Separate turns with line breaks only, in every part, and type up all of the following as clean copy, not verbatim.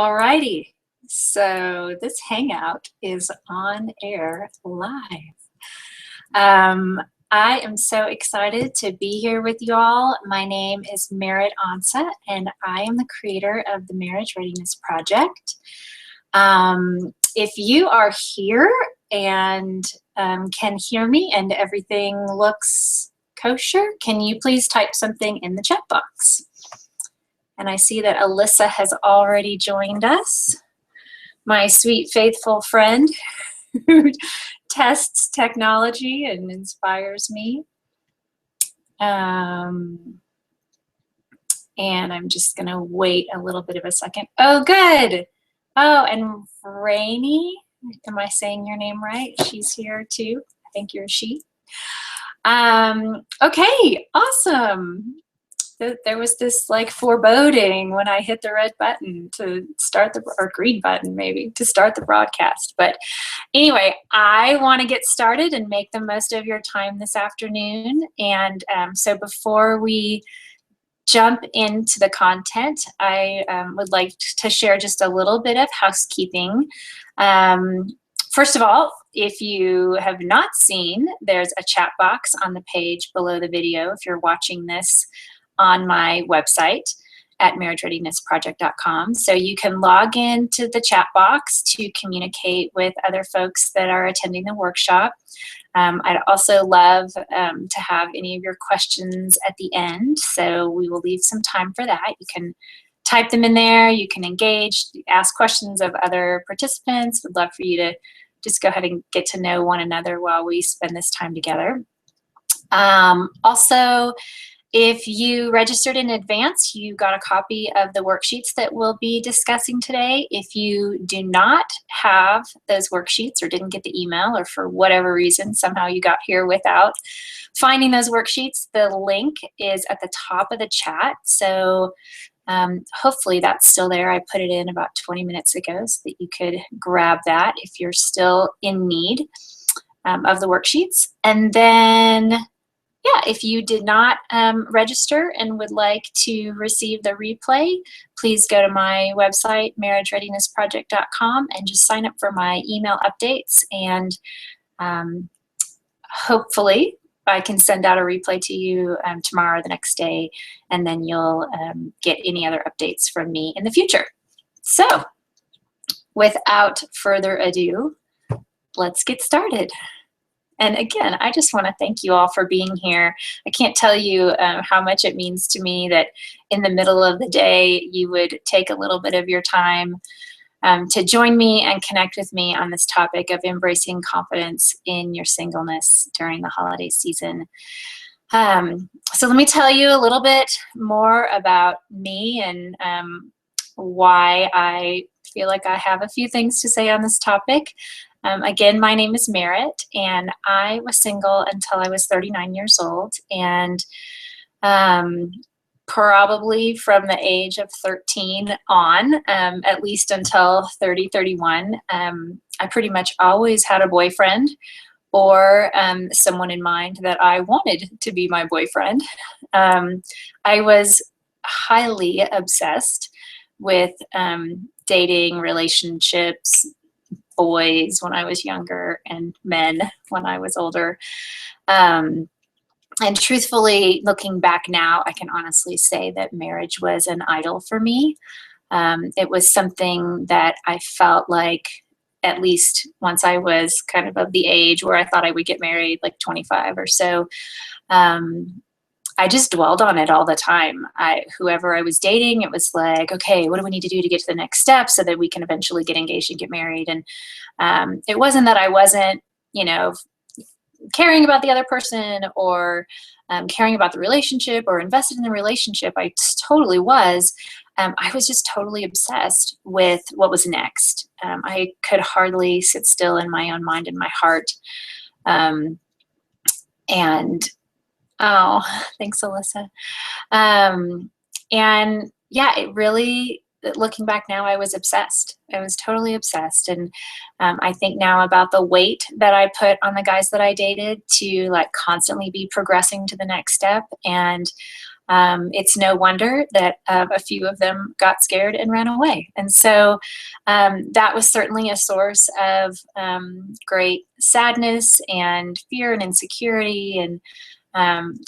Alrighty, so this hangout is on air live. I am so excited to be here with you all. My name is Merritt Ansa, and I am the creator of the Marriage Readiness Project. If you are here and can hear me and everything looks kosher, can you please type something in the chat box? And I see that Alyssa has already joined us, my sweet, faithful friend who tests technology and inspires me. And I'm just going to wait a little bit of a second. Oh, good. Oh, and Rainey, am I saying your name right? She's here too. I think you're a she. Okay, awesome. There was this like foreboding when I hit the red button to start or green button maybe, to start the broadcast. But anyway, I want to get started and make the most of your time this afternoon. And so before we jump into the content, I would like to share just a little bit of housekeeping. First of all, if you have not seen, there's a chat box on the page below the video if you're watching this on my website at marriagereadinessproject.com. So you can log into the chat box to communicate with other folks that are attending the workshop. I'd also love to have any of your questions at the end, so we will leave some time for that. You can type them in there, you can engage, ask questions of other participants. Would love for you to just go ahead and get to know one another while we spend this time together. Also, if you registered in advance, you got a copy of the worksheets that we'll be discussing today. If you do not have those worksheets or didn't get the email, or for whatever reason, somehow you got here without finding those worksheets, the link is at the top of the chat. So hopefully that's still there. I put it in about 20 minutes ago so that you could grab that if you're still in need of the worksheets. And then yeah, if you did not register and would like to receive the replay, please go to my website, marriagereadinessproject.com, and just sign up for my email updates. And hopefully I can send out a replay to you tomorrow or the next day, and then you'll get any other updates from me in the future. So without further ado, let's get started. And again, I just want to thank you all for being here. I can't tell you how much it means to me that in the middle of the day, you would take a little bit of your time to join me and connect with me on this topic of embracing confidence in your singleness during the holiday season. So let me tell you a little bit more about me and why I feel like I have a few things to say on this topic. Again, my name is Merritt, and I was single until I was 39 years old, and probably from the age of 13 on, at least until 30, 31, I pretty much always had a boyfriend or someone in mind that I wanted to be my boyfriend. I was highly obsessed with dating, relationships, boys when I was younger and men when I was older. And truthfully, looking back now, I can honestly say that marriage was an idol for me. It was something that I felt like, at least once I was kind of the age where I thought I would get married, like 25 or so, I just dwelled on it all the time. Whoever I was dating, it was like, okay, what do we need to do to get to the next step so that we can eventually get engaged and get married? And it wasn't that I wasn't, caring about the other person or caring about the relationship or invested in the relationship. I totally was. I was just totally obsessed with what was next. I could hardly sit still in my own mind and my heart. Oh, thanks, Alyssa. And yeah, it really, looking back now, I was obsessed. I was totally obsessed. And I think now about the weight that I put on the guys that I dated to like constantly be progressing to the next step. And it's no wonder that a few of them got scared and ran away. And so that was certainly a source of great sadness and fear and insecurity, and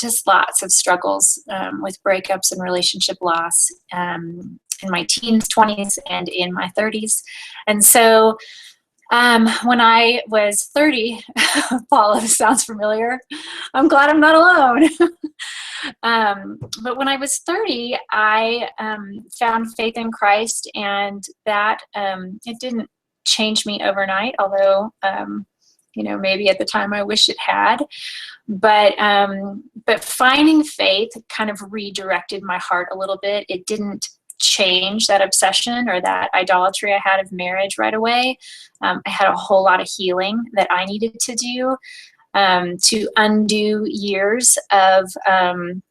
just lots of struggles with breakups and relationship loss in my teens, 20s, and in my 30s. And so when I was 30, Paula, this sounds familiar. I'm glad I'm not alone. But when I was 30, I found faith in Christ, and that it didn't change me overnight, although maybe at the time I wish it had. But finding faith kind of redirected my heart a little bit. It didn't change that obsession or that idolatry I had of marriage right away. I had a whole lot of healing that I needed to do to undo years of kind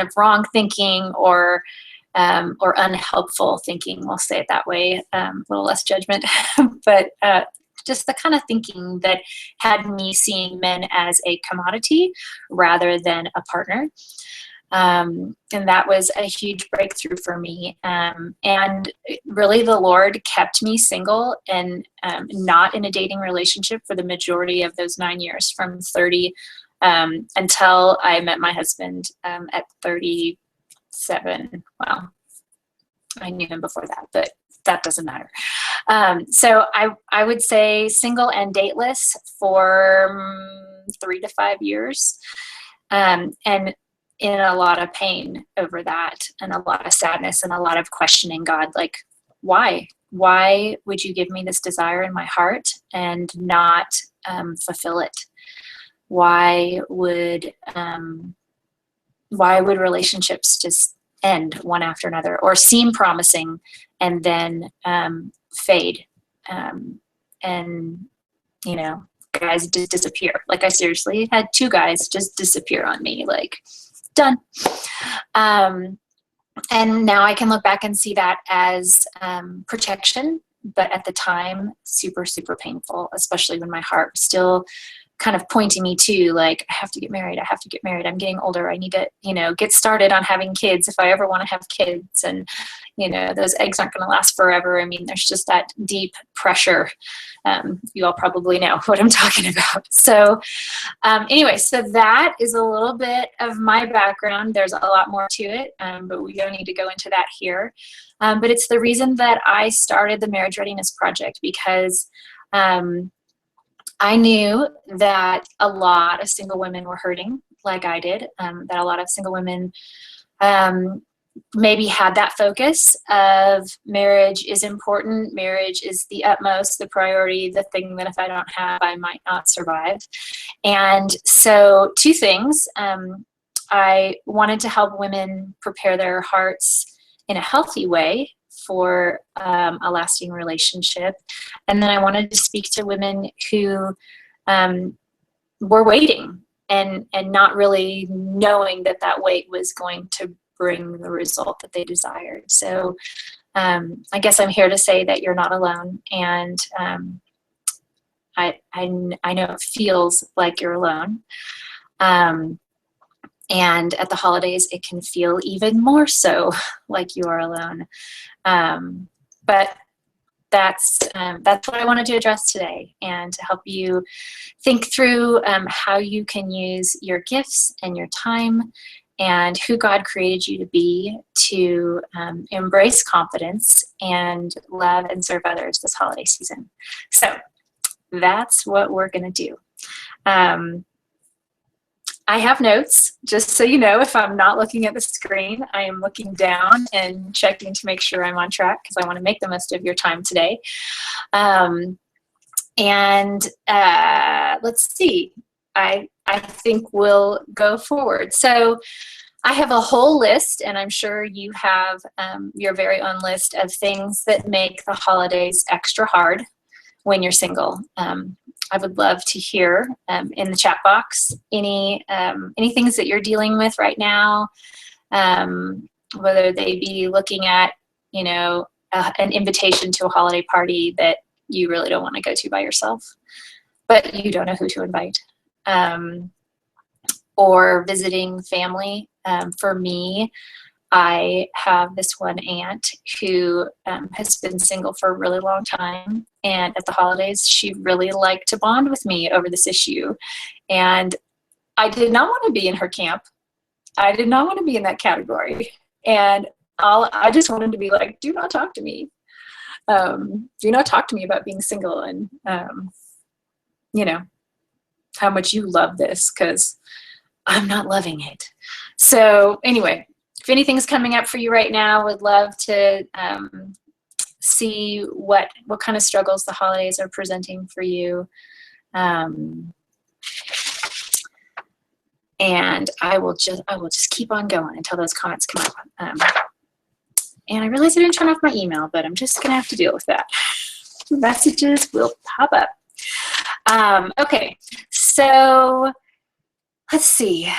of wrong thinking or unhelpful thinking. We'll say it that way. A little less judgment, but just the kind of thinking that had me seeing men as a commodity rather than a partner. And that was a huge breakthrough for me. And really the Lord kept me single and not in a dating relationship for the majority of those 9 years, from 30 until I met my husband at 37. Well, I knew him before that, but that doesn't matter. So I would say single and dateless for 3 to 5 years. And in a lot of pain over that, and a lot of sadness and a lot of questioning God, like, why would you give me this desire in my heart and not fulfill it? Why would relationships just end one after another, or seem promising and then fade? And guys just disappear. Like, I seriously had 2 guys just disappear on me, like, done. And now I can look back and see that as protection, but at the time, super, super painful, especially when my heart was still kind of pointing me to, like, I have to get married. I'm getting older. I need to, get started on having kids if I ever want to have kids. And, those eggs aren't going to last forever. I mean, there's just that deep pressure. You all probably know what I'm talking about. So anyway, so that is a little bit of my background. There's a lot more to it, but we don't need to go into that here. But it's the reason that I started the Marriage Readiness Project, because I knew that a lot of single women were hurting like I did, that a lot of single women maybe had that focus of marriage is important, marriage is the utmost, the priority, the thing that if I don't have, I might not survive. And so 2 things. I wanted to help women prepare their hearts in a healthy way for a lasting relationship. And then I wanted to speak to women who were waiting and not really knowing that wait was going to bring the result that they desired. So I guess I'm here to say that you're not alone. And I know it feels like you're alone. And at the holidays, it can feel even more so like you are alone. But that's what I wanted to address today, and to help you think through how you can use your gifts and your time and who God created you to be to embrace confidence and love and serve others this holiday season. So that's what we're going to do. I have notes, just so you know. If I'm not looking at the screen, I am looking down and checking to make sure I'm on track, because I want to make the most of your time today. Let's see. I think we'll go forward. So I have a whole list, and I'm sure you have your very own list of things that make the holidays extra hard when you're single. I would love to hear in the chat box any things that you're dealing with right now, whether they be looking at, an invitation to a holiday party that you really don't want to go to by yourself, but you don't know who to invite. or visiting family. For me, I have this one aunt who has been single for a really long time, and at the holidays, she really liked to bond with me over this issue. And I did not want to be in her camp. I did not want to be in that category. And I just wanted to be like, do not talk to me. Do not talk to me about being single and, you know, how much you love this, because I'm not loving it. So anyway, if anything's coming up for you right now, would love to see what kind of struggles the holidays are presenting for you. And I will just keep on going until those comments come up. And I realize I didn't turn off my email, but I'm just gonna have to deal with that. Messages will pop up. Okay, so let's see.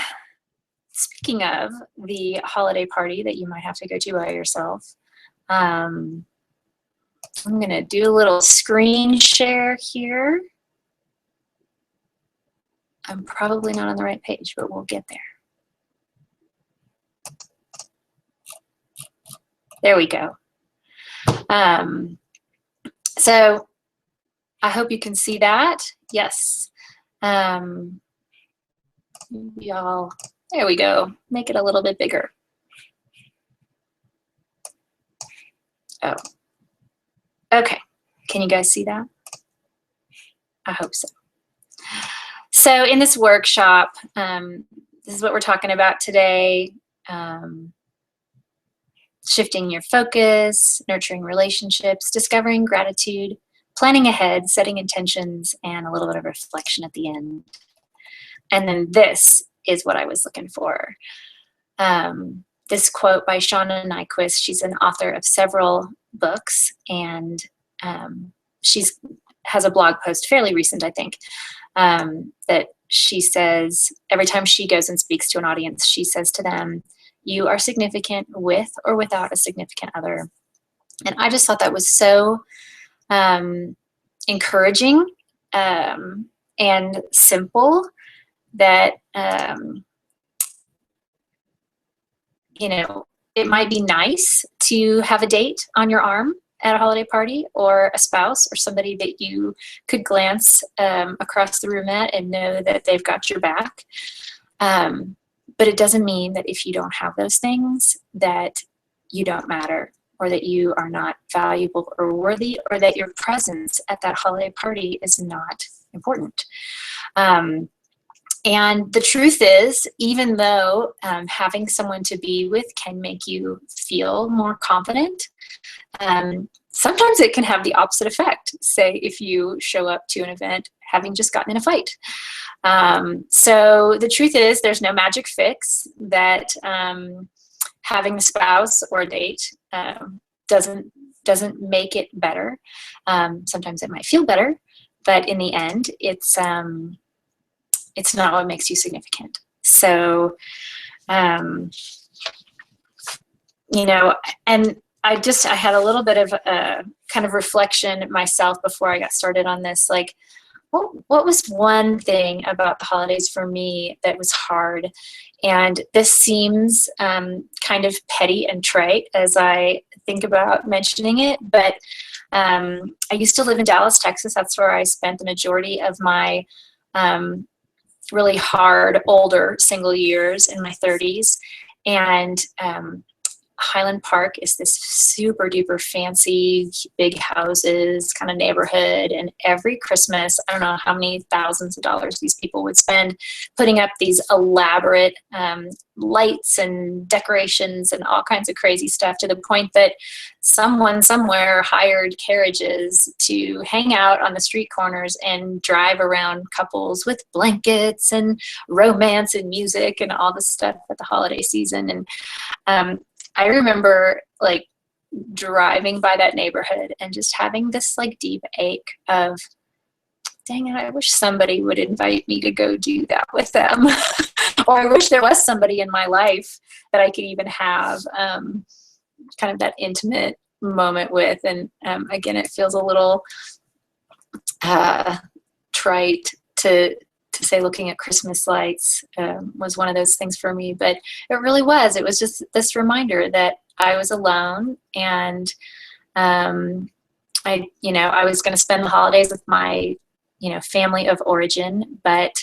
Speaking of the holiday party that you might have to go to by yourself, I'm gonna do a little screen share here. I'm probably not on the right page, but we'll get there. There we go. So I hope you can see that. Yes. Y'all, there we go. Make it a little bit bigger. Oh, okay. Can you guys see that? I hope so. So in this workshop, this is what we're talking about today. Shifting your focus, nurturing relationships, discovering gratitude, planning ahead, setting intentions, and a little bit of reflection at the end. And then this is what I was looking for. This quote by Shauna Nyquist. She's an author of several books, and she's has a blog post, fairly recent, I think, that she says every time she goes and speaks to an audience, she says to them, "You are significant with or without a significant other." And I just thought that was so encouraging and simple that, you know, it might be nice to have a date on your arm at a holiday party, or a spouse, or somebody that you could glance across the room at and know that they've got your back. But it doesn't mean that if you don't have those things, that you don't matter, or that you are not valuable or worthy, or that your presence at that holiday party is not important. And the truth is, even though having someone to be with can make you feel more confident, sometimes it can have the opposite effect. Say if you show up to an event having just gotten in a fight. So the truth is, there's no magic fix that having a spouse or a date doesn't make it better. Sometimes it might feel better, but in the end, it's not what makes you significant. So, you know, and I had a little bit of a kind of reflection myself before I got started on this. Like, what was one thing about the holidays for me that was hard? And this seems kind of petty and trite as I think about mentioning it, but I used to live in Dallas, Texas. That's where I spent the majority of my really hard, older single years in my 30s. And Highland Park is this super duper fancy, big houses kind of neighborhood. And every Christmas, I don't know how many thousands of dollars these people would spend putting up these elaborate lights and decorations and all kinds of crazy stuff, to the point that someone somewhere hired carriages to hang out on the street corners and drive around couples with blankets and romance and music and all this stuff at the holiday season. And I remember like driving by that neighborhood and just having this like deep ache of, dang it, I wish somebody would invite me to go do that with them. Or I wish there was somebody in my life that I could even have kind of that intimate moment with. And again, it feels a little trite to to say looking at Christmas lights was one of those things for me, but it really was. It was just this reminder that I was alone, and I was going to spend the holidays with my, family of origin, but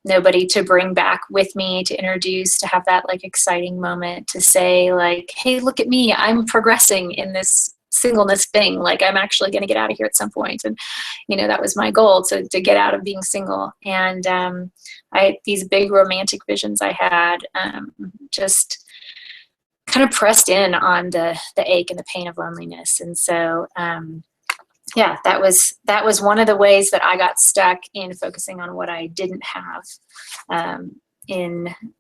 nobody to bring back with me, to introduce, to have that like exciting moment to say like, hey, look at me, I'm progressing in this singleness thing. Like I'm actually going to get out of here at some point. And, that was my goal, to get out of being single. And these big romantic visions I had just kind of pressed in on the ache and the pain of loneliness. And so, yeah, that was one of the ways that I got stuck in focusing on what I didn't have,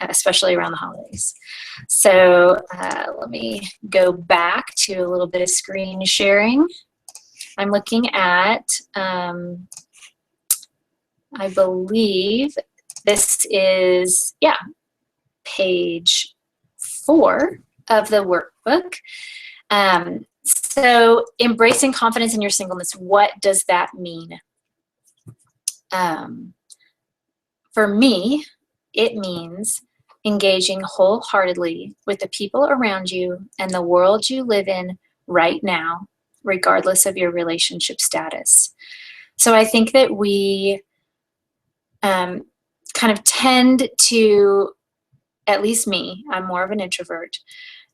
especially around the holidays. So let me go back to a little bit of screen sharing. I'm looking at, I believe this is, page 4 of the workbook. So embracing confidence in your singleness, what does that mean? For me, it means engaging wholeheartedly with the people around you and the world you live in right now, regardless of your relationship status. So I think that we kind of tend to, at least me, I'm more of an introvert,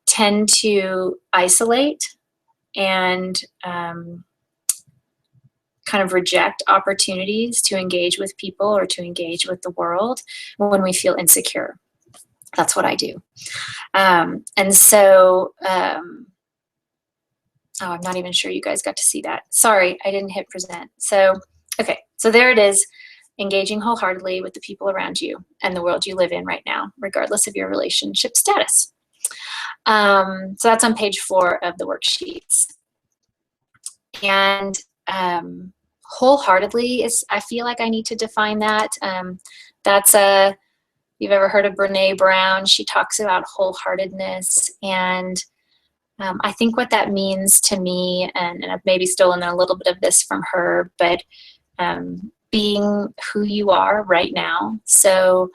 tend to isolate and kind of reject opportunities to engage with people or to engage with the world when we feel insecure. That's what I do. And so, I'm not even sure you guys got to see that. Sorry, I didn't hit present. So, okay, so there it is. Engaging wholeheartedly with the people around you and the world you live in right now, regardless of your relationship status. So that's on page 4 of the worksheets. And wholeheartedly is, I feel like I need to define that. That's you've ever heard of Brene Brown? She talks about wholeheartedness, and I think what that means to me, and I've maybe stolen a little bit of this from her, but being who you are right now. So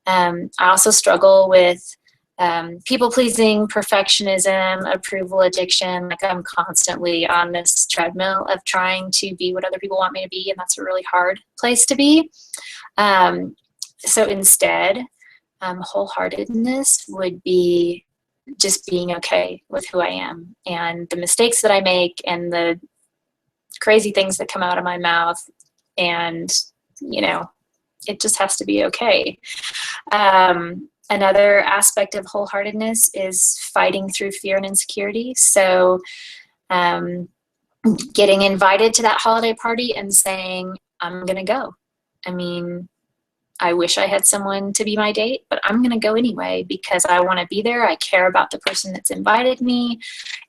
I also struggle with people-pleasing, perfectionism, approval addiction. Like I'm constantly on this treadmill of trying to be what other people want me to be, and that's a really hard place to be. So instead, wholeheartedness would be just being okay with who I am and the mistakes that I make and the crazy things that come out of my mouth, and it just has to be okay. Another aspect of wholeheartedness is fighting through fear and insecurity. So getting invited to that holiday party and saying, I'm going to go. I mean, I wish I had someone to be my date, but I'm going to go anyway because I want to be there. I care about the person that's invited me,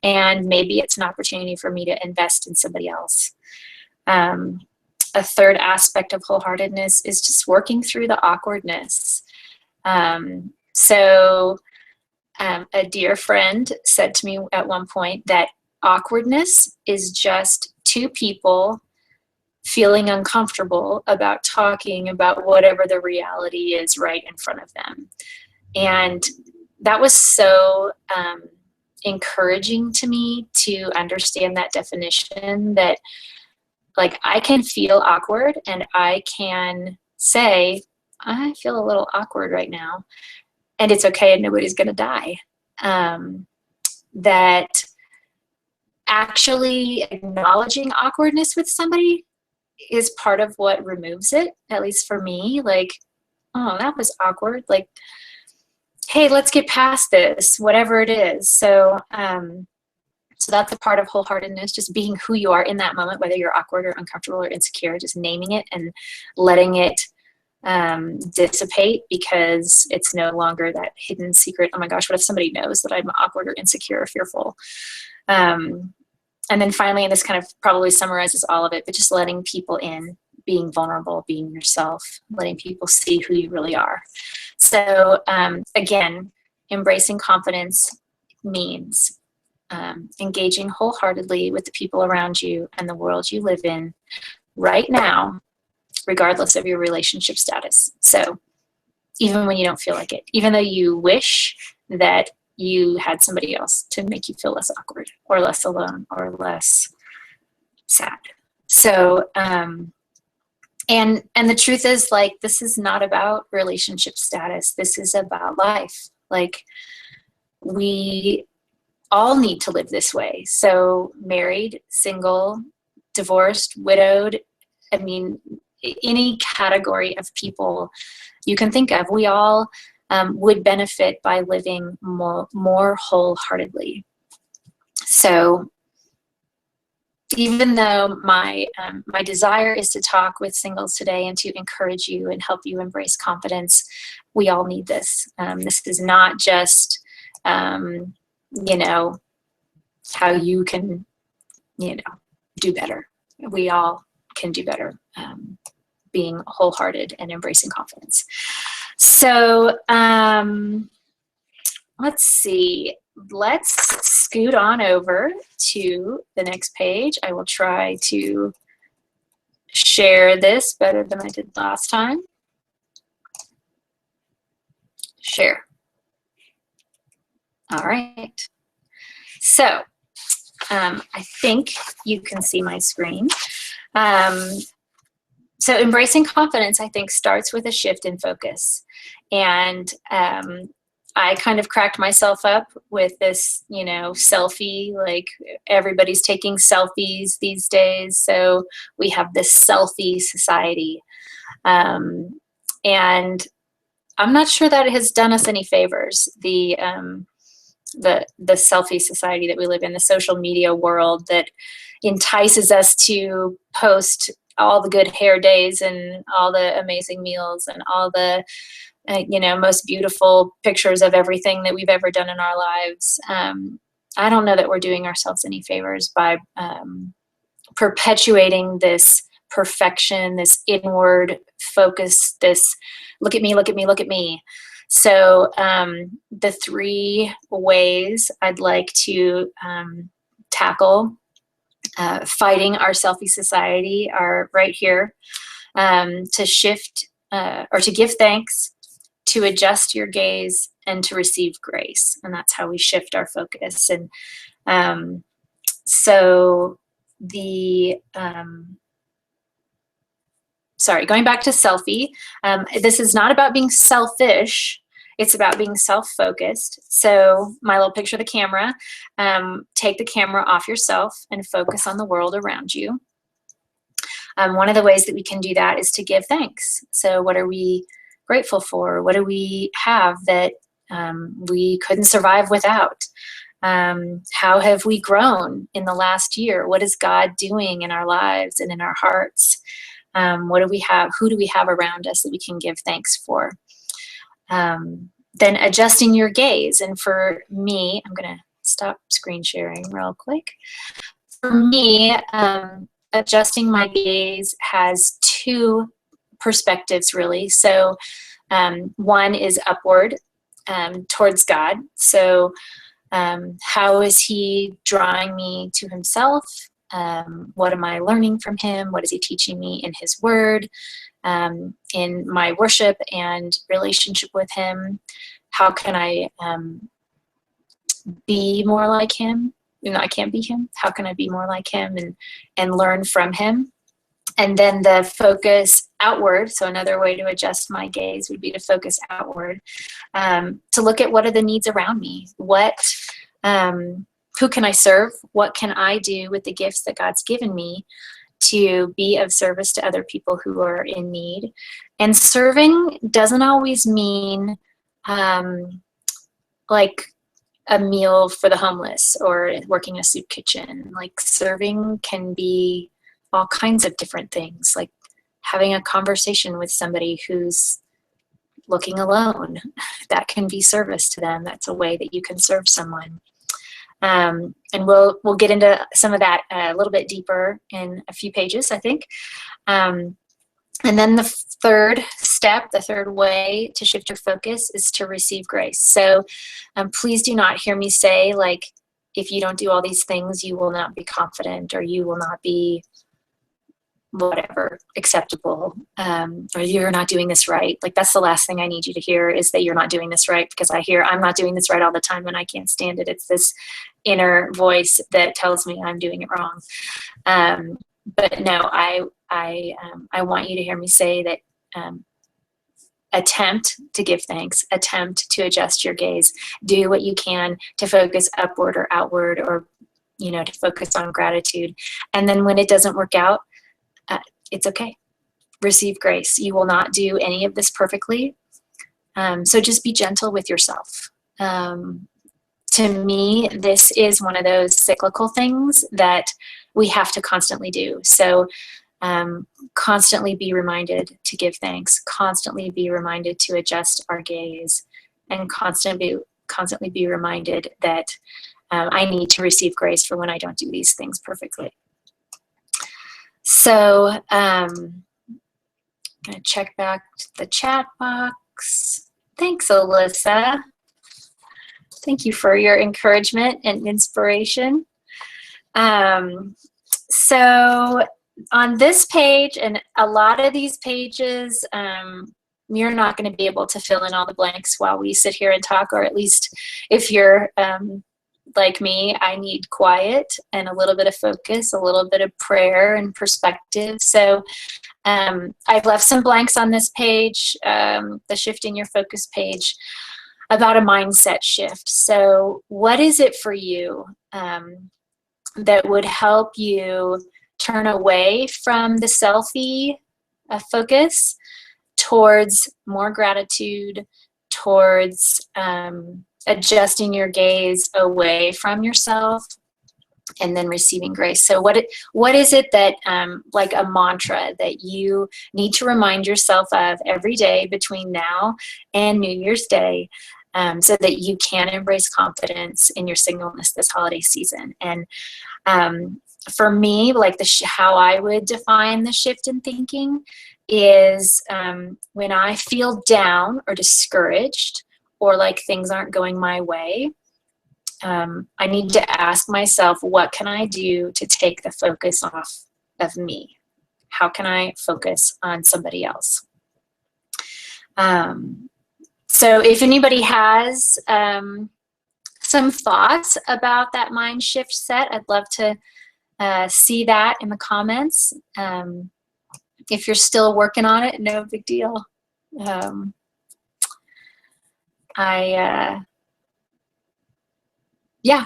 and maybe it's an opportunity for me to invest in somebody else. A third aspect of wholeheartedness is just working through the awkwardness. So a dear friend said to me at one point that awkwardness is just two people feeling uncomfortable about talking about whatever the reality is right in front of them. And that was so encouraging to me to understand that definition, that like I can feel awkward and I can say, I feel a little awkward right now, and it's okay and nobody's going to die. That actually acknowledging awkwardness with somebody is part of what removes it, at least for me. Like, oh, that was awkward. Like, hey, let's get past this, whatever it is. So, so that's a part of wholeheartedness, just being who you are in that moment, whether you're awkward or uncomfortable or insecure, just naming it and letting it dissipate, because it's no longer that hidden secret. Oh my gosh, what if somebody knows that I'm awkward or insecure or fearful? And then finally, and this kind of probably summarizes all of it, but just letting people in, being vulnerable, being yourself, letting people see who you really are. So again, embracing confidence means engaging wholeheartedly with the people around you and the world you live in right now, regardless of your relationship status. So even when you don't feel like it, even though you wish that you had somebody else to make you feel less awkward or less alone or less sad. So, and the truth is, like, this is not about relationship status. This is about life. Like, we all need to live this way. So married, single, divorced, widowed, I mean, any category of people you can think of, we all would benefit by living more wholeheartedly. So even though my desire is to talk with singles today and to encourage you and help you embrace confidence, we all need this. This is not just, you know, how you can, you know, do better. We all can do better, being wholehearted and embracing confidence. So let's see. Let's scoot on over to the next page. I will try to share this better than I did last time. Share. All right. So I think you can see my screen. So embracing confidence, I think, starts with a shift in focus. And I kind of cracked myself up with this, you know, selfie, like everybody's taking selfies these days. So we have this selfie society. And I'm not sure that it has done us any favors. The selfie society that we live in, the social media world that entices us to post all the good hair days and all the amazing meals and all the you know, most beautiful pictures of everything that we've ever done in our lives. I don't know that we're doing ourselves any favors by perpetuating this perfection, this inward focus, this look at me, look at me, look at me. So the 3 ways I'd like to tackle fighting our selfie society are right here. To shift or to give thanks, to adjust your gaze, and to receive grace. And that's how we shift our focus. And so the sorry, going back to selfie, this is not about being selfish. It's about being self-focused. So my little picture of the camera, take the camera off yourself and focus on the world around you. One of the ways that we can do that is to give thanks. So what are we grateful for? What do we have that we couldn't survive without? How have we grown in the last year? What is God doing in our lives and in our hearts? What do we have? Who do we have around us that we can give thanks for? Then adjusting your gaze. And for me, I'm going to stop screen sharing real quick. For me, adjusting my gaze has 2 perspectives, really. So one is upward towards God. So how is He drawing me to Himself? What am I learning from Him? What is He teaching me in His Word? In my worship and relationship with Him? How can I be more like Him? You know, I can't be Him. How can I be more like Him and learn from Him? And then the focus outward. So another way to adjust my gaze would be to focus outward, to look at what are the needs around me. Who can I serve? What can I do with the gifts that God's given me to be of service to other people who are in need? And serving doesn't always mean like a meal for the homeless or working a soup kitchen. Like, serving can be all kinds of different things, like having a conversation with somebody who's looking alone. That can be service to them. That's a way that you can serve someone. And we'll get into some of that a little bit deeper in a few pages, I think. And then the 3rd step, the 3rd way to shift your focus is to receive grace. So please do not hear me say, like, if you don't do all these things, you will not be confident, or you will not be whatever, acceptable, or you're not doing this right. Like, that's the last thing I need you to hear, is that you're not doing this right, because I hear I'm not doing this right all the time and I can't stand it. It's this inner voice that tells me I'm doing it wrong. But no, I want you to hear me say that, attempt to give thanks, attempt to adjust your gaze, do what you can to focus upward or outward, or, to focus on gratitude. And then when it doesn't work out, it's okay. Receive grace. You will not do any of this perfectly. So just be gentle with yourself. To me, this is one of those cyclical things that we have to constantly do. So constantly be reminded to give thanks, constantly be reminded to adjust our gaze, and constantly be reminded that I need to receive grace for when I don't do these things perfectly. So I'm going to check back to the chat box. Thanks, Alyssa. Thank you for your encouragement and inspiration. So on this page, and a lot of these pages, you're not going to be able to fill in all the blanks while we sit here and talk, or at least if you're like me, I need quiet and a little bit of focus, a little bit of prayer and perspective. So I've left some blanks on this page, the Shifting Your Focus page, about a mindset shift. So what is it for you that would help you turn away from the selfie focus towards more gratitude, towards adjusting your gaze away from yourself, and then receiving grace? So what is it that, like a mantra, that you need to remind yourself of every day between now and New Year's Day, so that you can embrace confidence in your singleness this holiday season? And for me, like how I would define the shift in thinking is, when I feel down or discouraged, or like things aren't going my way, I need to ask myself, what can I do to take the focus off of me? How can I focus on somebody else? So if anybody has some thoughts about that mind shift set, I'd love to see that in the comments. If you're still working on it, no big deal. Yeah,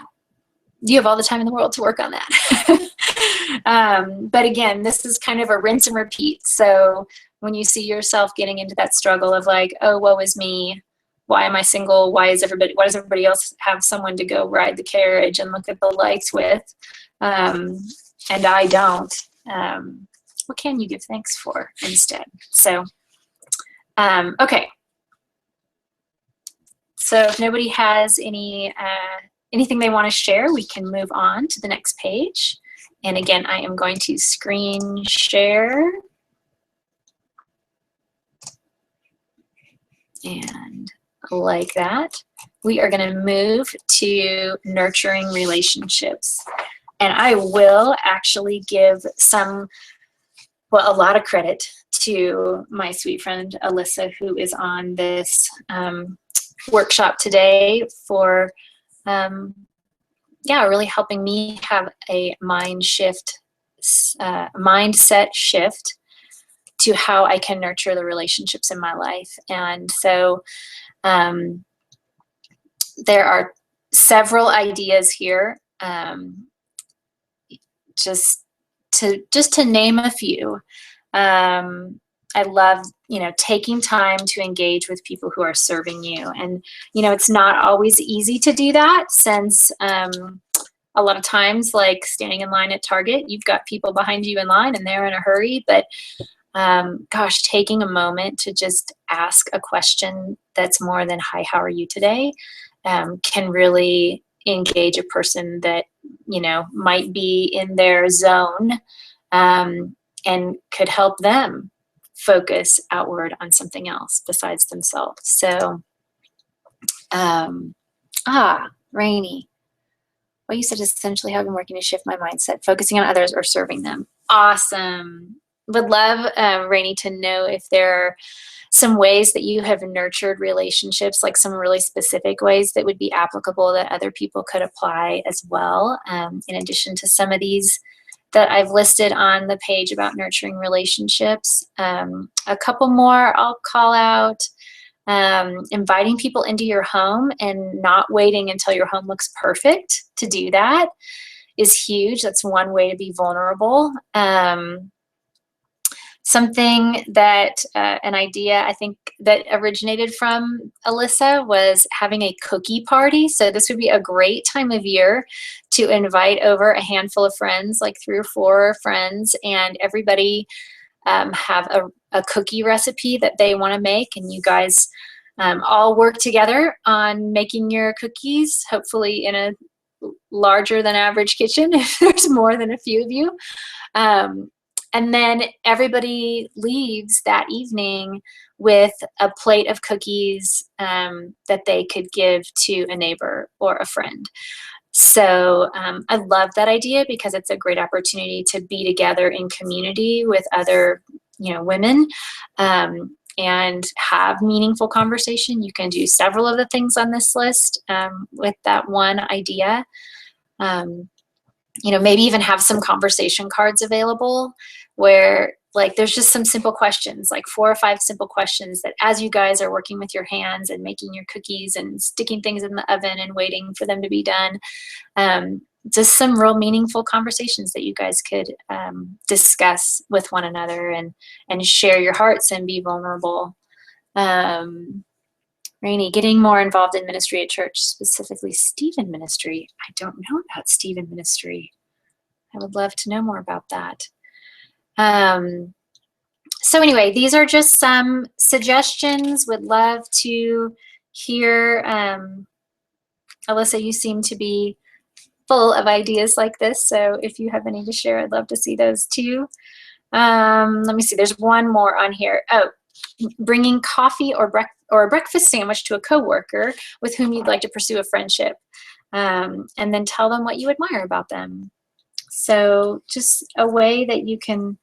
you have all the time in the world to work on that. But again, this is kind of a rinse and repeat. So when you see yourself getting into that struggle of like, oh, woe is me, why am I single? Why does everybody else have someone to go ride the carriage and look at the lights with, and I don't? What can you give thanks for instead? So, okay. So if nobody has anything they want to share, we can move on to the next page. And again, I am going to screen share. And like that, we are going to move to nurturing relationships. And I will actually give a lot of credit to my sweet friend Alyssa, who is on this workshop today for really helping me have a mindset shift to how I can nurture the relationships in my life. And so there are several ideas here, just to name a few. I love, taking time to engage with people who are serving you. And, it's not always easy to do that, since a lot of times, like standing in line at Target, you've got people behind you in line and they're in a hurry. But gosh, taking a moment to just ask a question that's more than, hi, how are you today, can really engage a person that, might be in their zone, and could help them focus outward on something else besides themselves. So, Rainy, what you said is essentially how I've been working to shift my mindset, focusing on others or serving them. Awesome. would love, Rainey, to know if there are some ways that you have nurtured relationships, like some really specific ways that would be applicable that other people could apply as well, in addition to some of these that I've listed on the page about nurturing relationships. A couple more I'll call out. Inviting people into your home and not waiting until your home looks perfect to do that is huge. That's one way to be vulnerable. Something that, an idea I think that originated from Alyssa was having a cookie party. So this would be a great time of year to invite over a handful of friends, like 3 or 4 friends, and everybody have a cookie recipe that they want to make, and you guys all work together on making your cookies, hopefully in a larger than average kitchen if there's more than a few of you. And then everybody leaves that evening with a plate of cookies that they could give to a neighbor or a friend. So I love that idea because it's a great opportunity to be together in community with other, women, and have meaningful conversation. You can do several of the things on this list with that one idea. Maybe even have some conversation cards available where there's just some simple questions, like 4 or 5 simple questions that as you guys are working with your hands and making your cookies and sticking things in the oven and waiting for them to be done, just some real meaningful conversations that you guys could discuss with one another and share your hearts and be vulnerable. Rainey, getting more involved in ministry at church, specifically Stephen ministry. I don't know about Stephen ministry. I would love to know more about that. So anyway, these are just some suggestions. Would love to hear. Alyssa, you seem to be full of ideas like this, so if you have any to share, I'd love to see those too. Let me see, there's one more on here. Oh, bringing coffee or a breakfast sandwich to a coworker with whom you'd like to pursue a friendship, and then tell them what you admire about them. So just a way that you can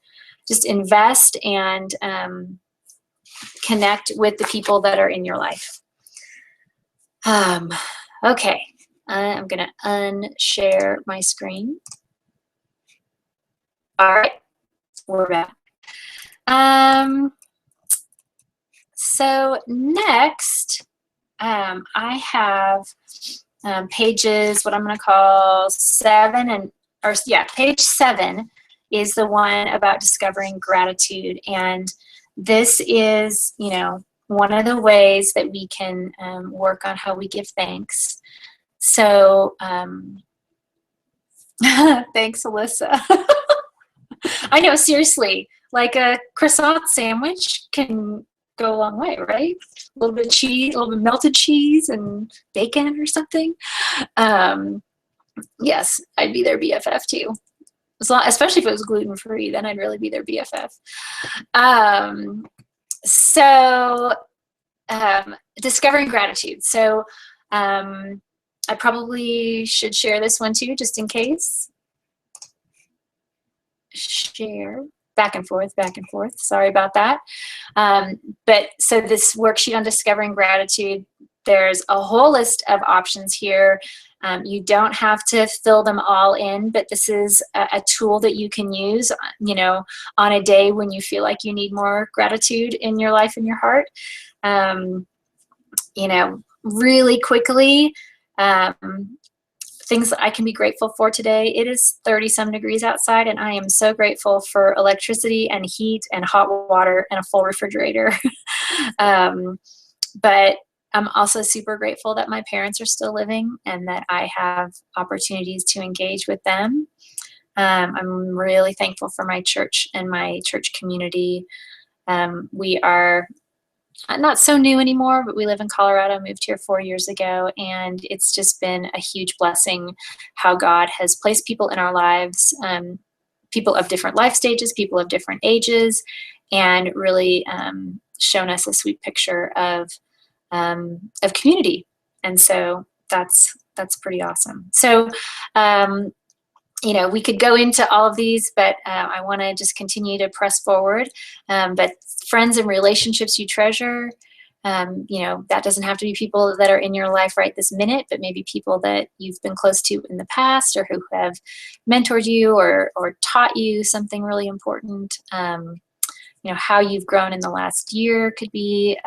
just invest and connect with the people that are in your life. Okay, I'm gonna unshare my screen. All right, we're back. So next, I have pages, what I'm gonna call 7 page 7 is the one about discovering gratitude. And this is, one of the ways that we can work on how we give thanks. So thanks, Alyssa. I know, seriously, like a croissant sandwich can go a long way, right? A little bit of cheese, a little bit of melted cheese and bacon or something. Yes, I'd be their BFF too. Especially if it was gluten-free, then I'd really be their BFF. Discovering gratitude. So I probably should share this one too, just in case. Share. Back and forth. Sorry about that. But so this worksheet on discovering gratitude, there's a whole list of options here. You don't have to fill them all in, but this is a tool that you can use, on a day when you feel like you need more gratitude in your life and your heart. Really quickly, things that I can be grateful for today. It is 30-some degrees outside, and I am so grateful for electricity and heat and hot water and a full refrigerator. But I'm also super grateful that my parents are still living and that I have opportunities to engage with them. I'm really thankful for my church and my church community. We are not so new anymore, but we live in Colorado, moved here 4 years ago, and it's just been a huge blessing how God has placed people in our lives, people of different life stages, people of different ages, and really shown us a sweet picture of community. And so that's pretty awesome. So we could go into all of these, but I want to just continue to press forward. But friends and relationships you treasure, that doesn't have to be people that are in your life right this minute, but maybe people that you've been close to in the past, or who have mentored you or taught you something really important. How you've grown in the last year could be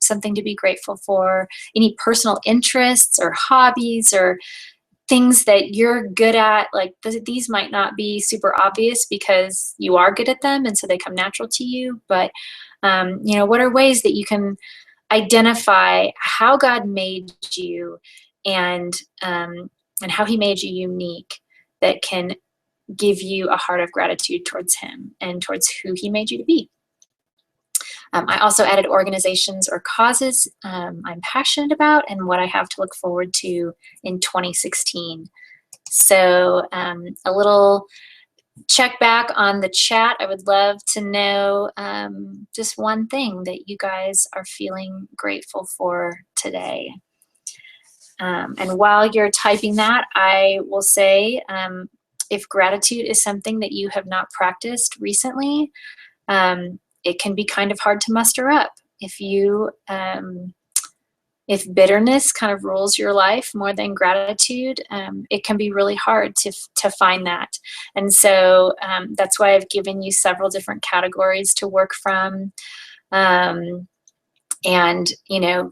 something to be grateful for. Any personal interests or hobbies or things that you're good at, like these might not be super obvious because you are good at them and so they come natural to you, but what are ways that you can identify how God made you and how he made you unique, that can give you a heart of gratitude towards him and towards who he made you to be. I also added organizations or causes I'm passionate about and what I have to look forward to in 2016. So a little check back on the chat. I would love to know just one thing that you guys are feeling grateful for today. And while you're typing that, I will say, if gratitude is something that you have not practiced recently, it can be kind of hard to muster up. If bitterness kind of rules your life more than gratitude, it can be really hard to find that. And so that's why I've given you several different categories to work from. And,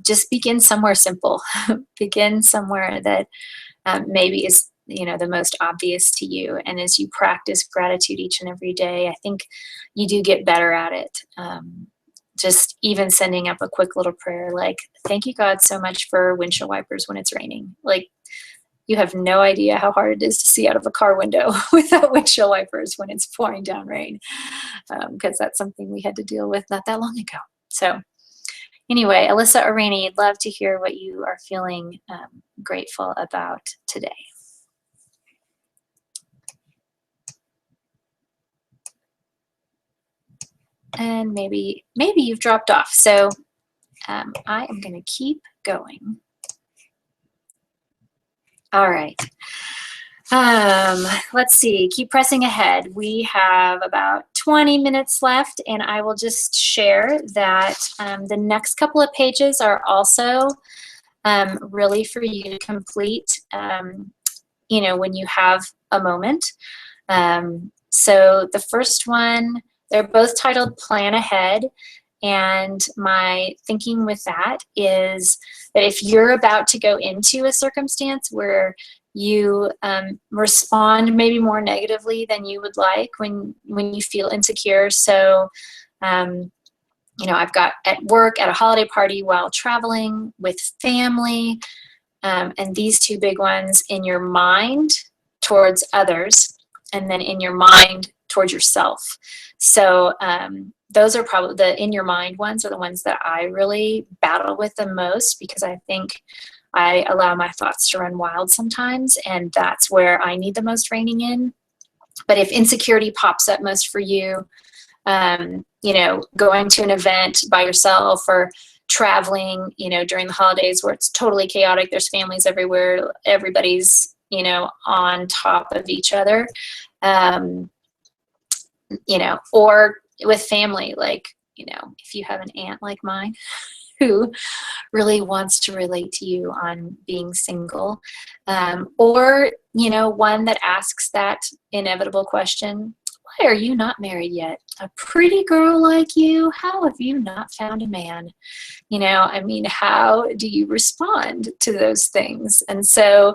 just begin somewhere simple. Begin somewhere that maybe is, the most obvious to you. And as you practice gratitude each and every day, I think you do get better at it. Just even sending up a quick little prayer like, thank you, God, so much for windshield wipers when it's raining. Like, you have no idea how hard it is to see out of a car window without windshield wipers when it's pouring down rain, because that's something we had to deal with not that long ago. So anyway, Alyssa or Rainey, I'd love to hear what you are feeling grateful about today. And maybe you've dropped off. So I am going to keep going. All right. Let's see. Keep pressing ahead. We have about 20 minutes left, and I will just share that the next couple of pages are also really for you to complete, when you have a moment. So the first one, they're both titled Plan Ahead. And my thinking with that is that if you're about to go into a circumstance where you respond maybe more negatively than you would like when you feel insecure. So, I've got at work, at a holiday party, while traveling, with family, and these two big ones in your mind towards others, and then in your mind towards yourself. So those are probably the in your mind ones are the ones that I really battle with the most, because I think I allow my thoughts to run wild sometimes, and that's where I need the most reining in. But if insecurity pops up most for you, going to an event by yourself or traveling, during the holidays where it's totally chaotic, there's families everywhere, everybody's, on top of each other, or with family, like, if you have an aunt like mine who really wants to relate to you on being single, or, one that asks that inevitable question, why are you not married yet? A pretty girl like you, how have you not found a man? How do you respond to those things? And so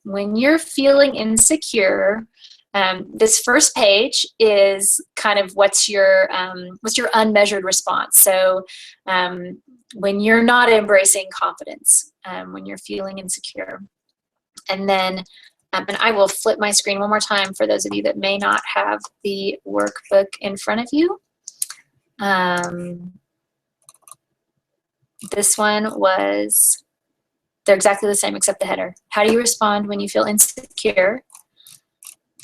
when you're feeling insecure, this first page is kind of what's your unmeasured response. So when you're not embracing confidence, when you're feeling insecure. And then, and I will flip my screen one more time for those of you that may not have the workbook in front of you. This one they're exactly the same except the header. How do you respond when you feel insecure?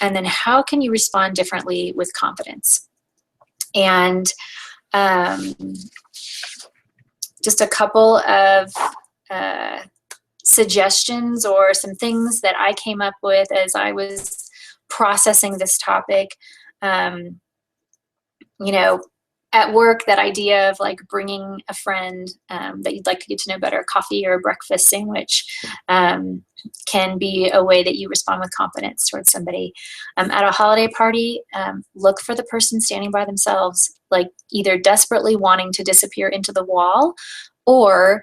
And then how can you respond differently with confidence? And just a couple of suggestions or some things that I came up with as I was processing this topic. You know, at work, that idea of like bringing a friend that you'd like to get to know better, coffee or a breakfast sandwich, can be a way that you respond with confidence towards somebody. At a holiday party, look for the person standing by themselves, like either desperately wanting to disappear into the wall, or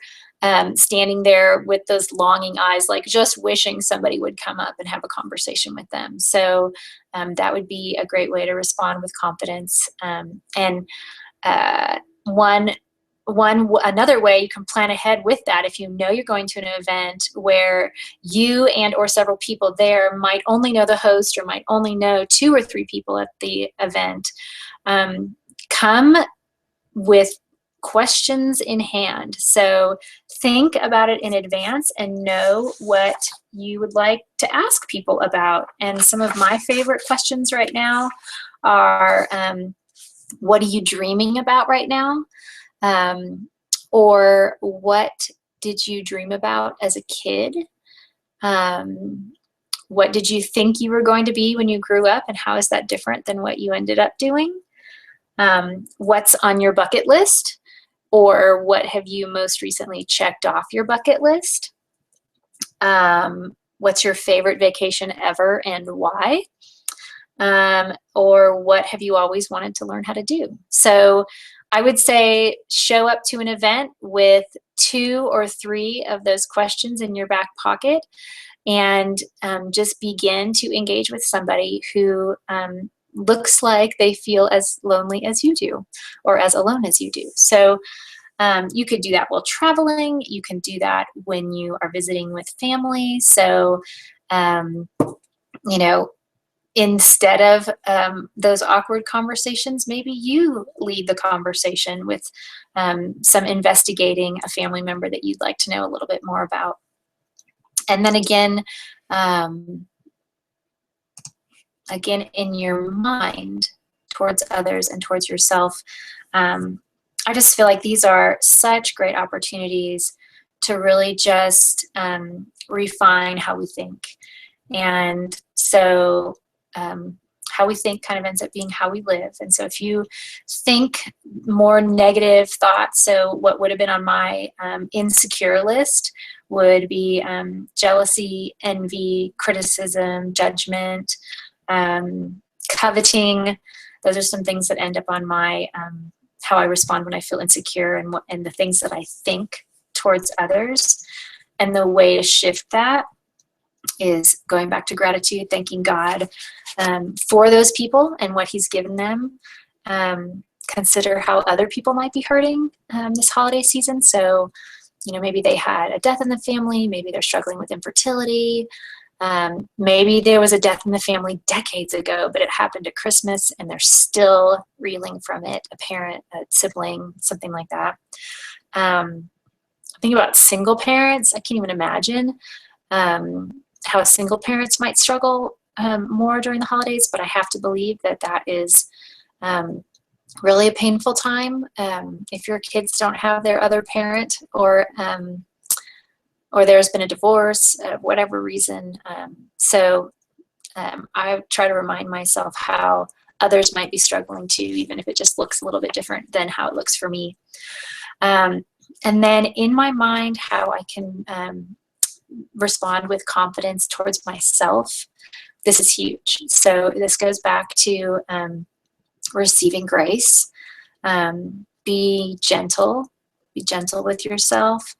standing there with those longing eyes, like just wishing somebody would come up and have a conversation with them. So that would be a great way to respond with confidence. And another way you can plan ahead with that, if you know you're going to an event where you and or several people there might only know the host or might only know 2 or 3 people at the event, come with questions in hand. So think about it in advance and know what you would like to ask people about. And some of my favorite questions right now are, what are you dreaming about right now? Or what did you dream about as a kid? What did you think you were going to be when you grew up, and how is that different than what you ended up doing? What's on your bucket list? Or what have you most recently checked off your bucket list? What's your favorite vacation ever and why? Or what have you always wanted to learn how to do? So I would say show up to an event with 2 or 3 of those questions in your back pocket, and just begin to engage with somebody who looks like they feel as lonely as you do, or as alone as you do. So you could do that while traveling. You can do that when you are visiting with family. So, you know, instead of those awkward conversations, maybe you lead the conversation with some investigating a family member that you'd like to know a little bit more about. And then again, in your mind, towards others and towards yourself, I just feel like these are such great opportunities to really just refine how we think. And so how we think kind of ends up being how we live. And so if you think more negative thoughts, so what would have been on my insecure list would be jealousy, envy, criticism, judgment, coveting. Those are some things that end up on my how I respond when I feel insecure, and the things that I think towards others. And the way to shift that is going back to gratitude, thanking God for those people and what He's given them. Consider how other people might be hurting this holiday season. So, you know, maybe they had a death in the family, maybe they're struggling with infertility, maybe there was a death in the family decades ago, but it happened at Christmas and they're still reeling from it, a parent, a sibling, something like that. Think about single parents. I can't even imagine how single parents might struggle more during the holidays, but I have to believe that that is really a painful time if your kids don't have their other parent, or there's been a divorce, whatever reason. So I try to remind myself how others might be struggling too, even if it just looks a little bit different than how it looks for me. And then in my mind, how I can respond with confidence towards myself. This is huge. So this goes back to receiving grace. Be gentle with yourself.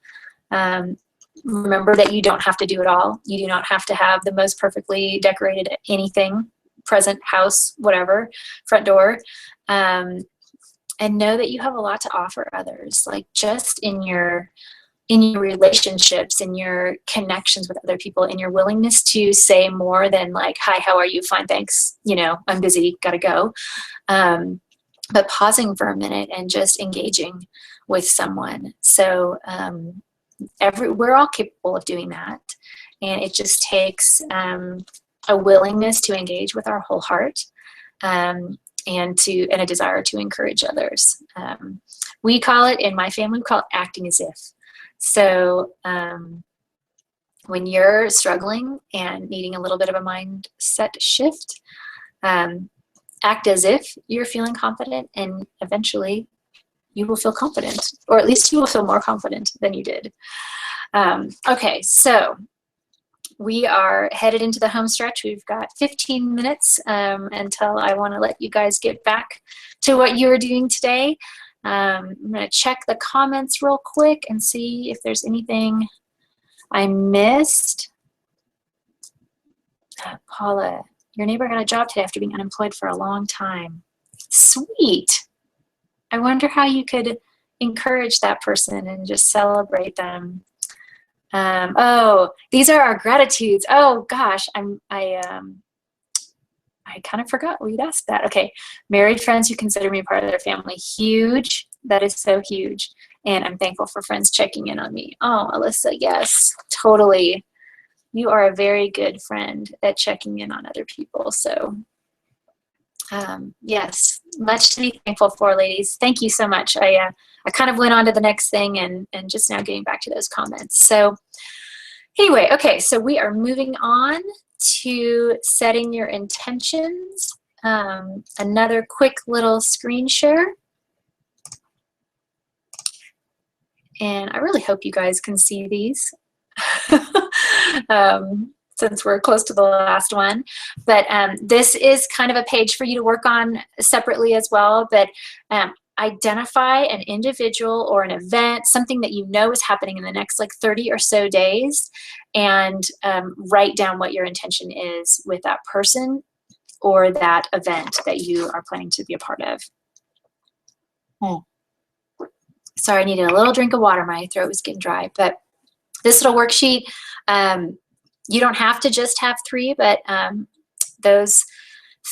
Remember that you don't have to do it all. You do not have to have the most perfectly decorated anything, present, house, whatever, front door. And know that you have a lot to offer others, like just in your relationships, in your connections with other people, in your willingness to say more than like, hi, how are you? Fine, thanks. You know, I'm busy, gotta go. But pausing for a minute and just engaging with someone. So we're all capable of doing that. And it just takes a willingness to engage with our whole heart. And a desire to encourage others. We call it, in my family, we call it acting as if. So when you're struggling and needing a little bit of a mindset shift, act as if you're feeling confident, and eventually you will feel confident, or at least you will feel more confident than you did. Okay, so we are headed into the home stretch. We've got 15 minutes until I want to let you guys get back to what you were doing today. I'm going to check the comments real quick and see if there's anything I missed. Paula, your neighbor got a job today after being unemployed for a long time. Sweet. I wonder how you could encourage that person and just celebrate them. Oh, these are our gratitudes. Oh gosh, I kind of forgot we'd asked that. Okay, married friends who consider me part of their family. Huge. That is so huge. And I'm thankful for friends checking in on me. Oh, Alyssa, yes, totally. You are a very good friend at checking in on other people. So yes, much to be thankful for, ladies. Thank you so much. I kind of went on to the next thing and just now getting back to those comments. So anyway, okay, so we are moving on to setting your intentions. Another quick little screen share. And I really hope you guys can see these since we're close to the last one. But this is kind of a page for you to work on separately as well. But identify an individual or an event, something that you know is happening in the next like 30 or so days, and write down what your intention is with that person or that event that you are planning to be a part of. Sorry, I needed a little drink of water. My throat was getting dry. But this little worksheet, you don't have to just have 3, but those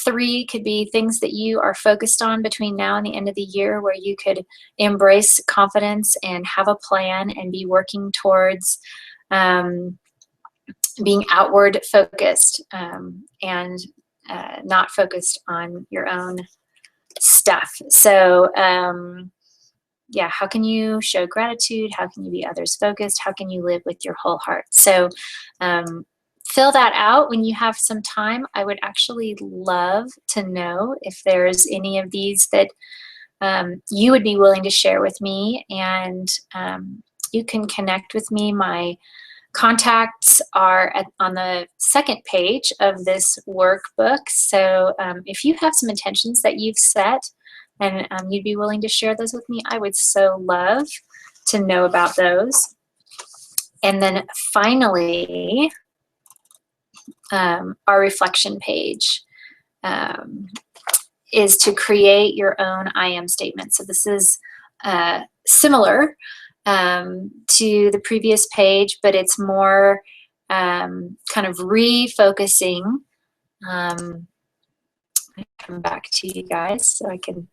3 could be things that you are focused on between now and the end of the year, where you could embrace confidence and have a plan and be working towards being outward focused and not focused on your own stuff. So yeah, how can you show gratitude? How can you be others focused? How can you live with your whole heart? So fill that out when you have some time. I would actually love to know if there's any of these that you would be willing to share with me, and you can connect with me. My contacts are on the second page of this workbook. So if you have some intentions that you've set and you'd be willing to share those with me, I would so love to know about those. And then finally, our reflection page is to create your own I am statement. So this is similar to the previous page, but it's more kind of refocusing. Come back to you guys so I can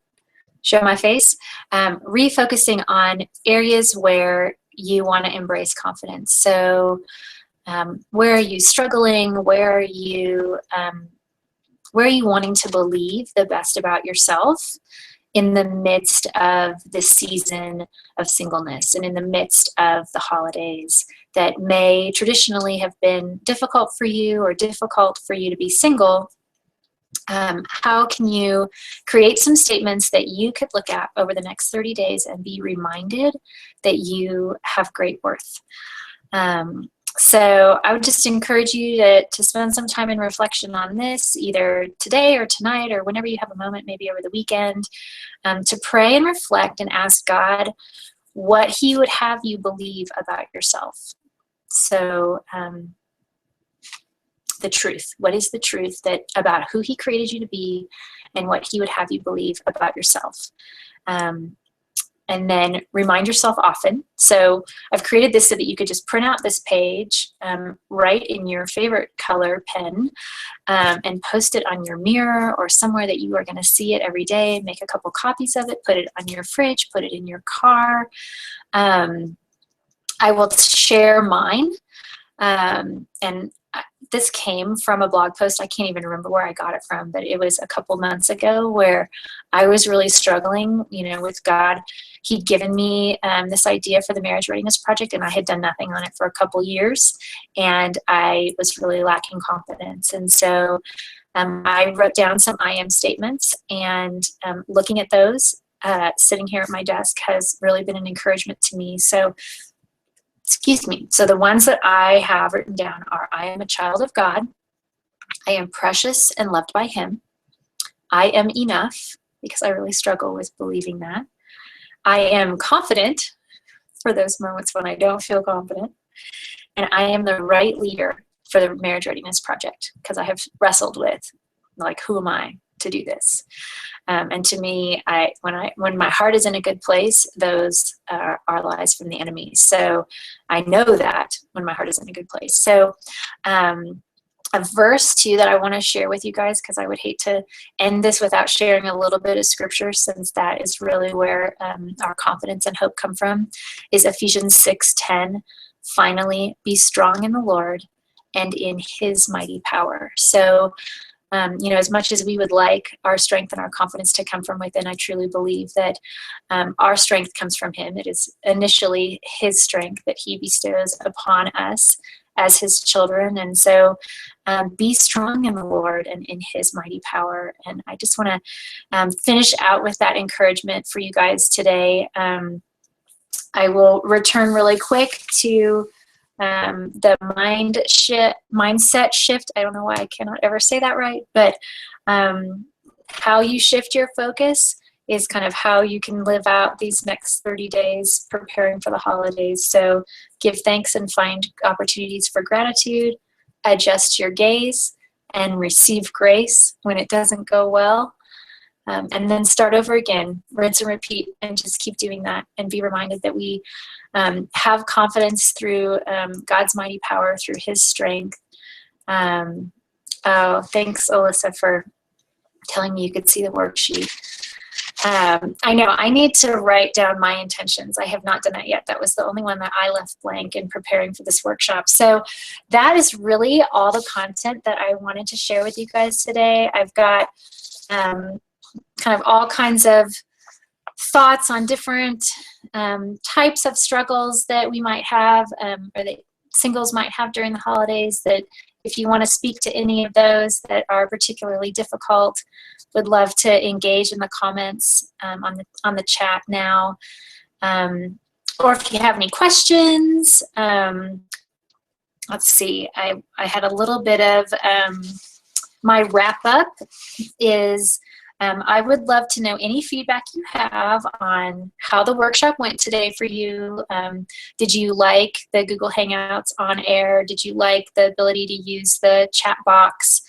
show my face. Refocusing on areas where you want to embrace confidence. So where are you struggling? Where are you wanting to believe the best about yourself in the midst of this season of singleness and in the midst of the holidays that may traditionally have been difficult for you or difficult for you to be single? How can you create some statements that you could look at over the next 30 days and be reminded that you have great worth? So I would just encourage you to spend some time in reflection on this, either today or tonight or whenever you have a moment, maybe over the weekend, to pray and reflect and ask God what He would have you believe about yourself. So the truth. What is the truth about who He created you to be and what He would have you believe about yourself? And then remind yourself often. So I've created this so that you could just print out this page, write in your favorite color pen, and post it on your mirror or somewhere that you are going to see it every day. Make a couple copies of it, put it on your fridge, put it in your car. I will share mine. And this came from a blog post. I can't even remember where I got it from, but it was a couple months ago where I was really struggling, with God. He'd given me this idea for the Marriage Readiness Project, and I had done nothing on it for a couple years, and I was really lacking confidence. And so I wrote down some I am statements, and looking at those, sitting here at my desk has really been an encouragement to me. So So the ones that I have written down are: I am a child of God. I am precious and loved by Him. I am enough, because I really struggle with believing that. I am confident for those moments when I don't feel confident. And I am the right leader for the Marriage Readiness Project, because I have wrestled with, who am I to do this? And to me, when my heart is in a good place, those are lies from the enemy. So I know that when my heart is in a good place. So a verse too that I want to share with you guys, because I would hate to end this without sharing a little bit of scripture, since that is really where our confidence and hope come from, is Ephesians 6:10. Finally, be strong in the Lord and in His mighty power. So as much as we would like our strength and our confidence to come from within, I truly believe that our strength comes from Him. It is initially His strength that He bestows upon us as His children. And so be strong in the Lord and in His mighty power. And I just want to finish out with that encouragement for you guys today. I will return really quick to the mindset shift. I don't know why I cannot ever say that right, but how you shift your focus is kind of how you can live out these next 30 days preparing for the holidays. So give thanks and find opportunities for gratitude, adjust your gaze, and receive grace when it doesn't go well. And then start over again, rinse and repeat, and just keep doing that, and be reminded that we have confidence through God's mighty power, through His strength. Thanks, Alyssa, for telling me you could see the worksheet. I know I need to write down my intentions. I have not done that yet. That was the only one that I left blank in preparing for this workshop. So that is really all the content that I wanted to share with you guys today. I've got kind of all kinds of thoughts on different types of struggles that we might have, or that singles might have during the holidays, that if you want to speak to any of those that are particularly difficult, would love to engage in the comments on the chat now. Or if you have any questions, let's see, I had a little bit of my wrap up is I would love to know any feedback you have on how the workshop went today for you. Did you like the Google Hangouts on air? Did you like the ability to use the chat box?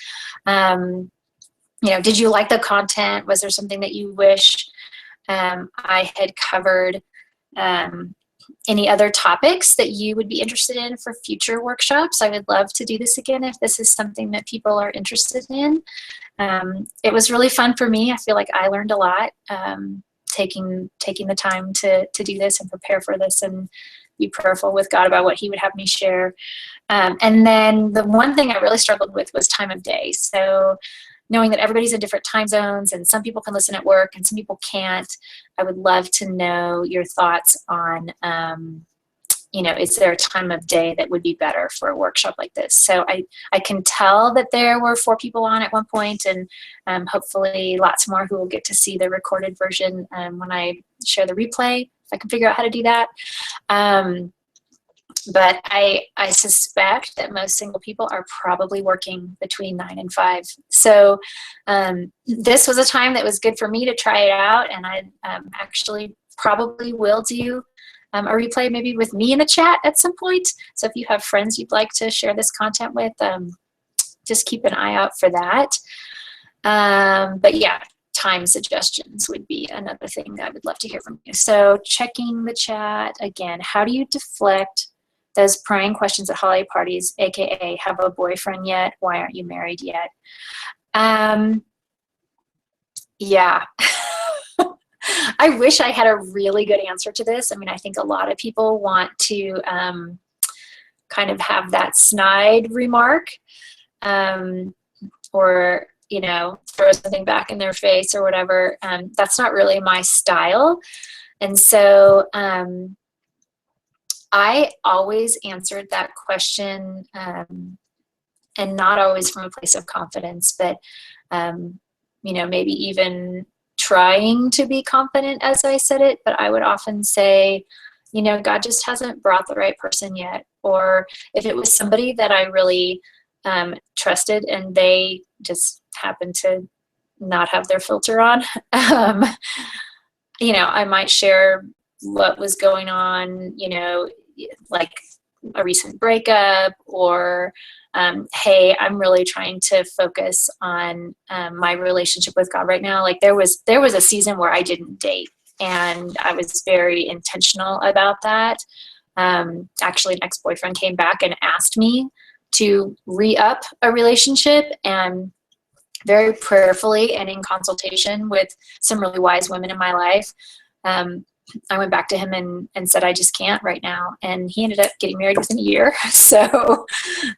Did you like the content? Was there something that you wish I had covered? Any other topics that you would be interested in for future workshops? I would love to do this again if this is something that people are interested in. It was really fun for me. I feel like I learned a lot taking the time to do this and prepare for this and be prayerful with God about what He would have me share. And then the one thing I really struggled with was time of day. So knowing that everybody's in different time zones and some people can listen at work and some people can't, I would love to know your thoughts on, is there a time of day that would be better for a workshop like this? So I can tell that there were 4 people on at one point, and hopefully lots more who will get to see the recorded version when I share the replay, if I can figure out how to do that. But I suspect that most single people are probably working between 9 and 5. So this was a time that was good for me to try it out, and I actually probably will do a replay maybe with me in the chat at some point. So if you have friends you'd like to share this content with, just keep an eye out for that. But yeah, time suggestions would be another thing that I would love to hear from you. So checking the chat again, how do you deflect those prying questions at holiday parties, aka have a boyfriend yet? Why aren't you married yet? Yeah. I wish I had a really good answer to this. I mean, I think a lot of people want to kind of have that snide remark, or, you know, throw something back in their face or whatever. That's not really my style. And so I always answered that question, and not always from a place of confidence, but, you know, maybe even trying to be confident as I said it. But I would often say, you know, God just hasn't brought the right person yet. Or if it was somebody that I really trusted and they just happened to not have their filter on, you know, I might share what was going on, you know, like a recent breakup, or hey, I'm really trying to focus on my relationship with God right now. Like there was a season where I didn't date, and I was very intentional about that. Actually, an ex-boyfriend came back and asked me to re-up a relationship, and very prayerfully and in consultation with some really wise women in my life, I went back to him and said, I just can't right now. And he ended up getting married within a year. So,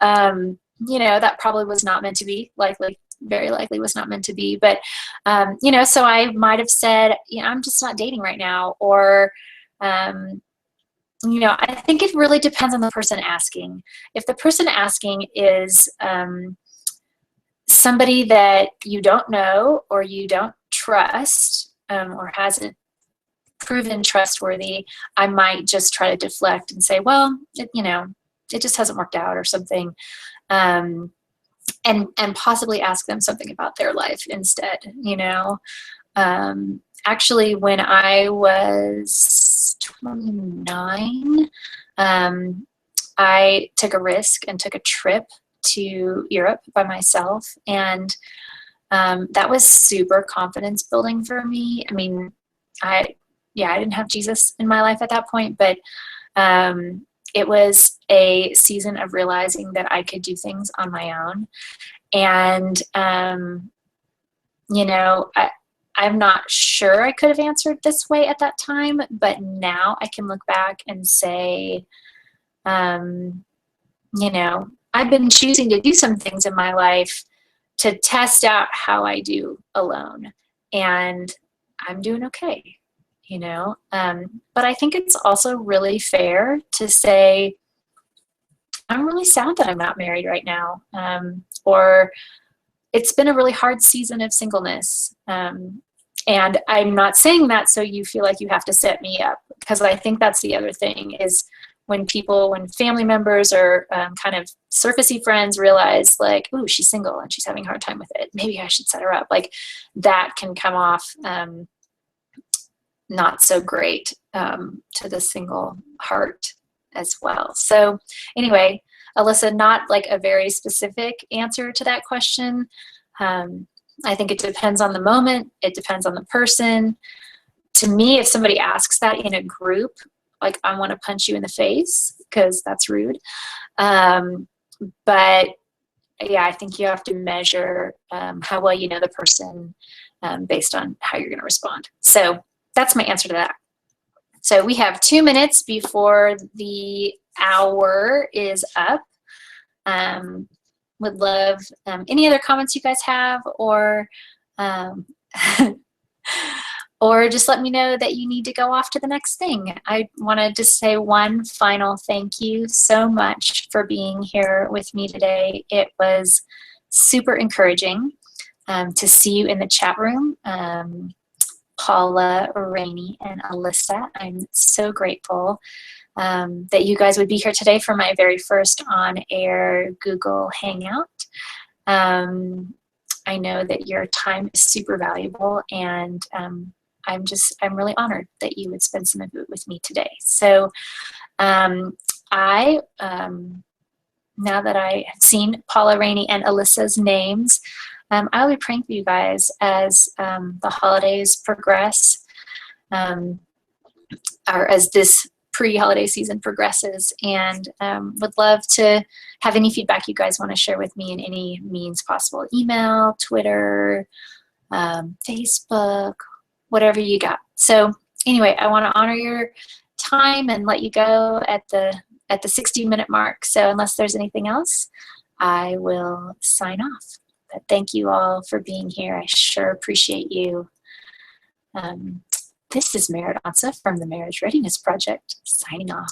you know, that probably was not meant to be, very likely was not meant to be. But, you know, so I might have said, yeah, I'm just not dating right now. Or, you know, I think it really depends on the person asking. If the person asking is somebody that you don't know or you don't trust, or hasn't proven trustworthy, I might just try to deflect and say, well, you know, it just hasn't worked out or something, and possibly ask them something about their life instead. You know, actually, when I was 29, I took a risk and took a trip to Europe by myself, and that was super confidence building for me. I mean, I didn't have Jesus in my life at that point, but it was a season of realizing that I could do things on my own. And, you know, I'm not sure I could have answered this way at that time, but now I can look back and say, you know, I've been choosing to do some things in my life to test out how I do alone. And I'm doing okay. You know, but I think it's also really fair to say, I'm really sad that I'm not married right now, or it's been a really hard season of singleness. And I'm not saying that so you feel like you have to set me up, because I think that's the other thing is when family members or kind of surfacey friends realize like, ooh, she's single and she's having a hard time with it, maybe I should set her up. Like that can come off not so great to the single heart as well. So anyway, Alyssa, not like a very specific answer to that question. I think it depends on the moment. It depends on the person. To me, if somebody asks that in a group, like I want to punch you in the face because that's rude. But yeah, I think you have to measure how well you know the person based on how you're going to respond. So that's my answer to that. So we have 2 minutes before the hour is up. Would love any other comments you guys have, or or just let me know that you need to go off to the next thing. I wanted to say one final thank you so much for being here with me today. It was super encouraging to see you in the chat room. Paula, Rainey, and Alyssa. I'm so grateful that you guys would be here today for my very first on-air Google Hangout. I know that your time is super valuable, and I'm really honored that you would spend some of it with me today. So now that I have seen Paula, Rainey, and Alyssa's names, I'll be praying for you guys as the holidays progress, or as this pre-holiday season progresses, and would love to have any feedback you guys want to share with me in any means possible. Email, Twitter, Facebook, whatever you got. So anyway, I want to honor your time and let you go at at the 60-minute mark. So unless there's anything else, I will sign off. But thank you all for being here. I sure appreciate you. This is Merit Ansa from the Marriage Readiness Project, signing off.